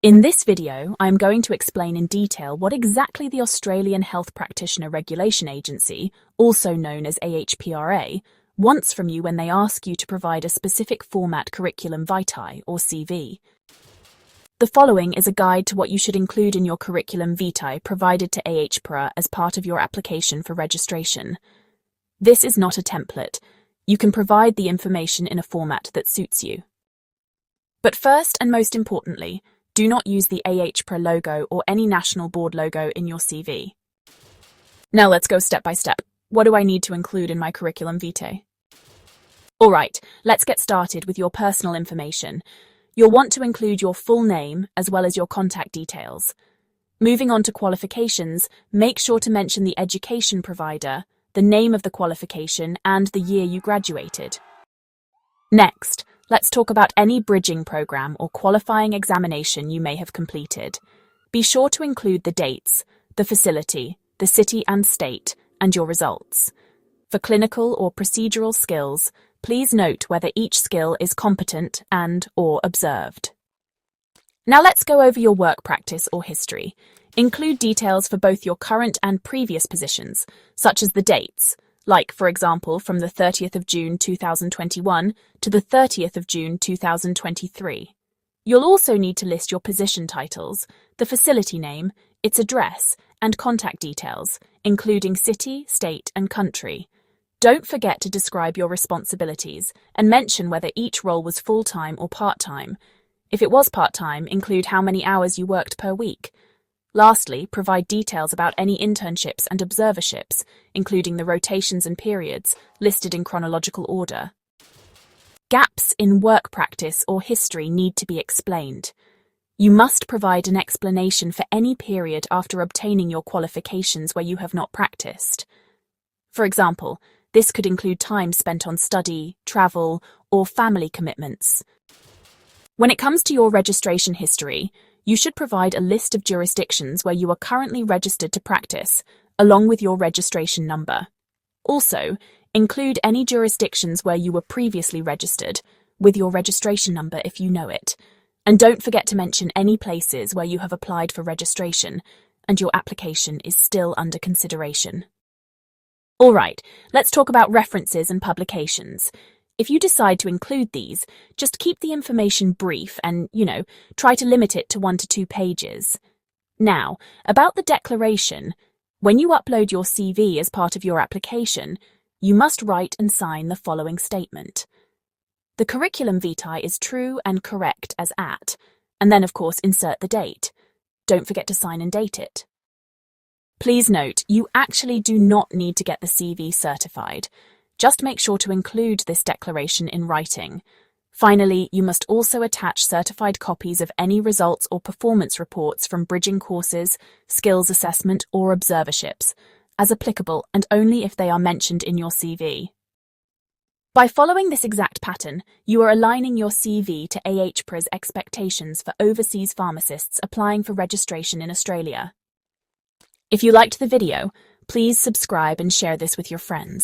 In this video, I am going to explain in detail what exactly the Australian Health Practitioner Regulation Agency, also known as AHPRA, wants from you when they ask you to provide a specific format Curriculum Vitae, or CV. The following is a guide to what you should include in your Curriculum Vitae provided to AHPRA as part of your application for registration. This is not a template. You can provide the information in a format that suits you. But first and most importantly, do not use the AHPRA logo or any national board logo in your CV. Now let's go step by step. What do I need to include in my Curriculum Vitae? Alright, let's get started with your personal information. You'll want to include your full name as well as your contact details. Moving on to qualifications, make sure to mention the education provider, the name of the qualification, and the year you graduated. Next, let's talk about any bridging program or qualifying examination you may have completed. Be sure to include the dates, the facility, the city and state, and your results. For clinical or procedural skills, please note whether each skill is competent and/or observed. Now let's go over your work practice or history. Include details for both your current and previous positions, such as the dates, like, for example, from the 30th of June 2021 to the 30th of June 2023. You'll also need to list your position titles, the facility name, its address, and contact details, including city, state, and country. Don't forget to describe your responsibilities and mention whether each role was full-time or part-time. If it was part-time, include how many hours you worked per week. Lastly, provide details about any internships and observerships, including the rotations and periods, listed in chronological order. Gaps in work practice or history need to be explained. You must provide an explanation for any period after obtaining your qualifications where you have not practiced. For example, this could include time spent on study, travel, or family commitments. When it comes to your registration history, you should provide a list of jurisdictions where you are currently registered to practice, along with your registration number. Also, include any jurisdictions where you were previously registered, with your registration number if you know it. And don't forget to mention any places where you have applied for registration, and your application is still under consideration. Alright, let's talk about references and publications. If you decide to include these, just keep the information brief and, try to limit it to 1 to 2 pages. Now, about the declaration, when you upload your CV as part of your application, you must write and sign the following statement. The Curriculum Vitae is true and correct as at, and then of course insert the date. Don't forget to sign and date it. Please note, you actually do not need to get the CV certified. Just make sure to include this declaration in writing. Finally, you must also attach certified copies of any results or performance reports from bridging courses, skills assessment, or observerships, as applicable and only if they are mentioned in your CV. By following this exact pattern, you are aligning your CV to AHPRA's expectations for overseas pharmacists applying for registration in Australia. If you liked the video, please subscribe and share this with your friends.